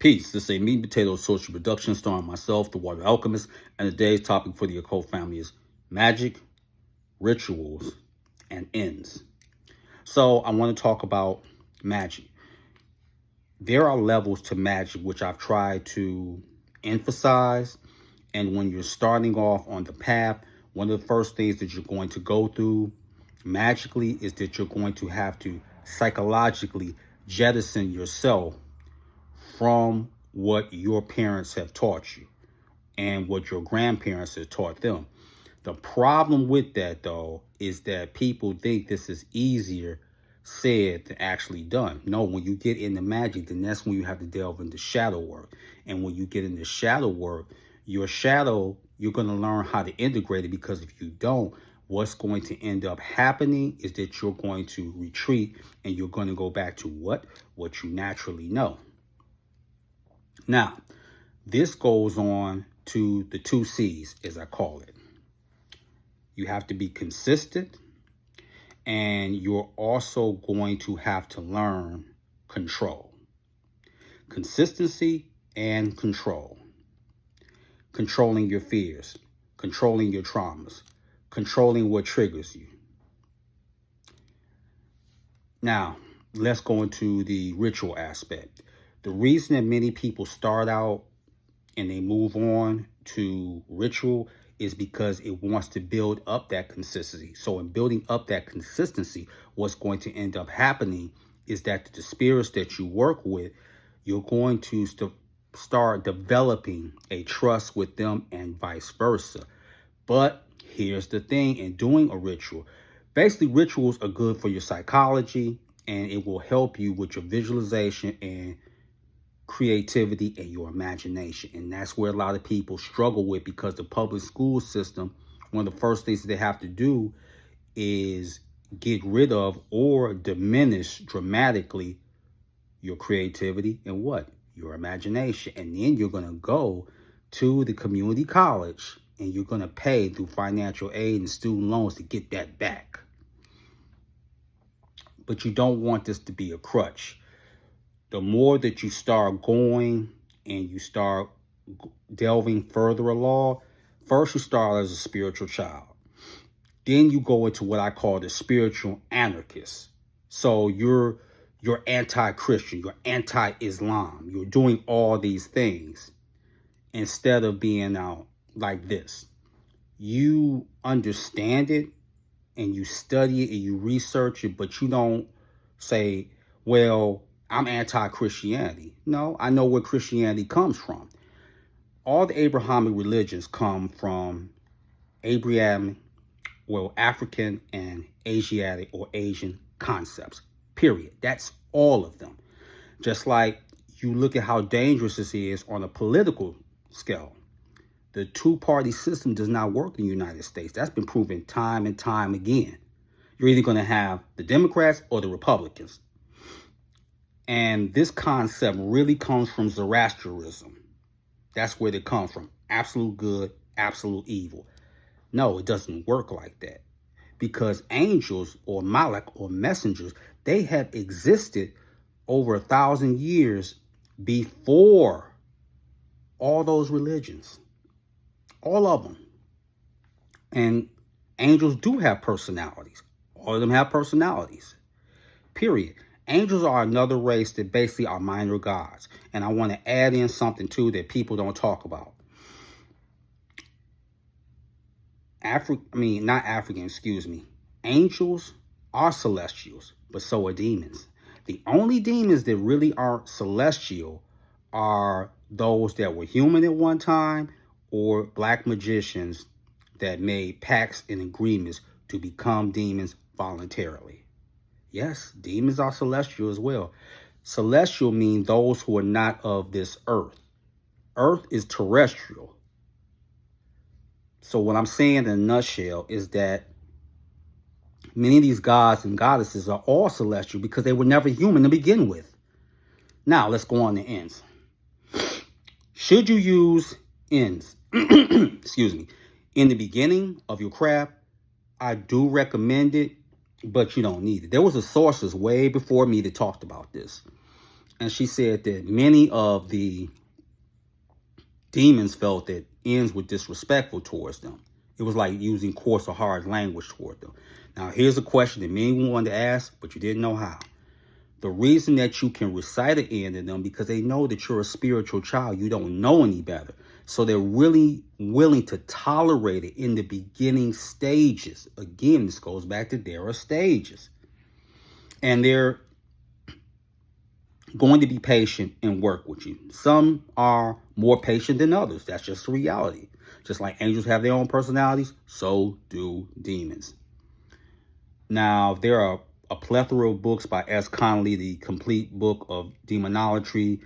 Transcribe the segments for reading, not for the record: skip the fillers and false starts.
Peace. This is a meat and potatoes social production starring myself, the Water Alchemist, and today's topic for the occult family is magic, rituals, and ends. So I want to talk about magic. There are levels to magic which I've tried to emphasize, and when you're starting off on the path, one of the first things that you're going to go through magically is that you're going to have to psychologically jettison yourself from what your parents have taught you and what your grandparents have taught them. The problem with that, though, is that people think this is easier said than actually done. No, when you get into magic, then that's when you have to delve into shadow work. And when you get into shadow work, your shadow, you're going to learn how to integrate it, because if you don't, what's going to end up happening is that you're going to retreat and you're going to go back to what you naturally know. Now, this goes on to the 2 C's, as I call it. You have to be consistent, and you're also going to have to learn control. Consistency and control. Controlling your fears, controlling your traumas, controlling what triggers you. Now, let's go into the ritual aspect. The reason that many people start out and they move on to ritual is because it wants to build up that consistency. So in building up that consistency, what's going to end up happening is that the spirits that you work with, you're going to start developing a trust with them and vice versa. But here's the thing, in doing a ritual, basically rituals are good for your psychology, and it will help you with your visualization and creativity and your imagination. And that's where a lot of people struggle with, because the public school system, one of the first things that they have to do is get rid of or diminish dramatically your creativity and your imagination. And then you're going to go to the community college and you're going to pay through financial aid and student loans to get that back. But you don't want this to be a crutch. The more that you start going and you start delving further along, first you start as a spiritual child. Then you go into what I call the spiritual anarchist. So you're anti-Christian, you're anti-Islam. You're doing all these things instead of being out like this. You understand it and you study it and you research it, but you don't say, well, I'm anti-Christianity. No, I know where Christianity comes from. All the Abrahamic religions come from African and Asiatic or Asian concepts, period. That's all of them. Just like you look at how dangerous this is on a political scale. The 2-party system does not work in the United States. That's been proven time and time again. You're either going to have the Democrats or the Republicans. And this concept really comes from Zoroastrianism. That's where it comes from. Absolute good, absolute evil. No, it doesn't work like that. Because angels or malak or messengers, they have existed over 1,000 years before all those religions. All of them. And angels do have personalities. All of them have personalities. Period. Angels are another race that basically are minor gods. And I want to add in something too that people don't talk about. Angels are celestials, but so are demons. The only demons that really aren't celestial are those that were human at one time, or black magicians that made pacts and agreements to become demons voluntarily. Yes, demons are celestial as well. Celestial means those who are not of this earth. Earth is terrestrial. So what I'm saying in a nutshell is that many of these gods and goddesses are all celestial because they were never human to begin with. Now, let's go on to Enns. Should you use Enns, in the beginning of your craft? I do recommend it, but you don't need it. There was a sources way before me that talked about this. And she said that many of the demons felt that Enns were disrespectful towards them. It was like using coarse or hard language toward them. Now, here's a question that many wanted to ask, but you didn't know how. The reason that you can recite an end to them because they know that you're a spiritual child. You don't know any better. So they're really willing to tolerate it in the beginning stages. Again, this goes back to there are stages. And they're going to be patient and work with you. Some are more patient than others. That's just the reality. Just like angels have their own personalities, so do demons. Now, there are a plethora of books by S. Connolly, the complete book of demonolatry,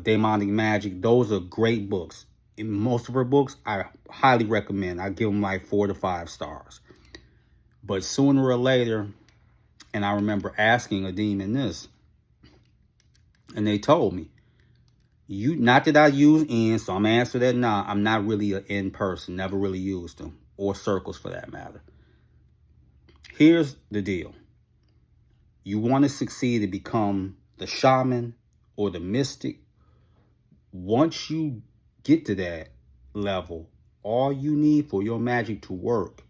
demonic magic. Those are great books. In most of her books, I highly recommend. I give them like 4 to 5 stars. But sooner or later, and I remember asking a demon this, and they told me, not that I use Enns, so I'm going to answer that now. I'm not really an Enn person, never really used them, or circles for that matter. Here's the deal. You want to succeed and become the shaman or the mystic. Once you get to that level, all you need for your magic to work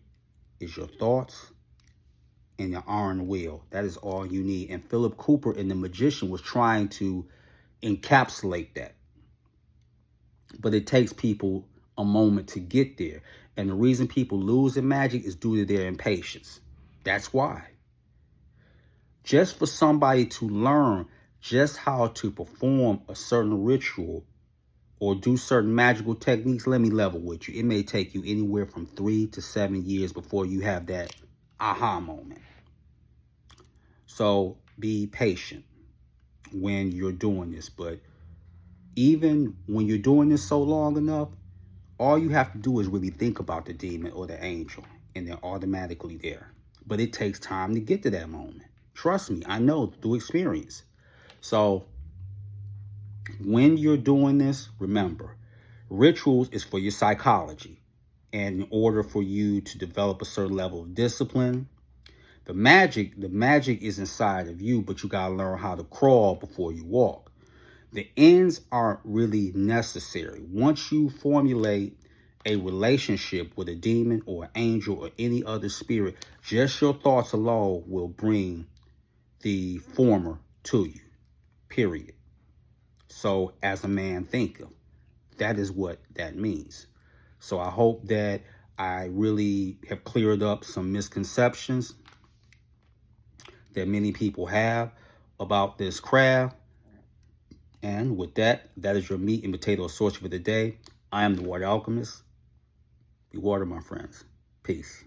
is your thoughts and your iron will. That is all you need. And Philip Cooper in The Magician was trying to encapsulate that. But it takes people a moment to get there. And the reason people lose in magic is due to their impatience. That's why. Just for somebody to learn just how to perform a certain ritual or do certain magical techniques, let me level with you. It may take you anywhere from 3 to 7 years before you have that aha moment. So be patient when you're doing this. But even when you're doing this so long enough, all you have to do is really think about the demon or the angel, and they're automatically there. But it takes time to get to that moment. Trust me, I know through experience. So when you're doing this, remember, rituals is for your psychology. And in order for you to develop a certain level of discipline, the magic is inside of you, but you got to learn how to crawl before you walk. The ends aren't really necessary. Once you formulate a relationship with a demon or an angel or any other spirit, just your thoughts alone will bring the former to you, period. So as a man thinketh, that is what that means. So I hope that I really have cleared up some misconceptions that many people have about this craft. And with that, that is your meat and potato source for the day. I am the Water Alchemist. Be water, my friends. Peace.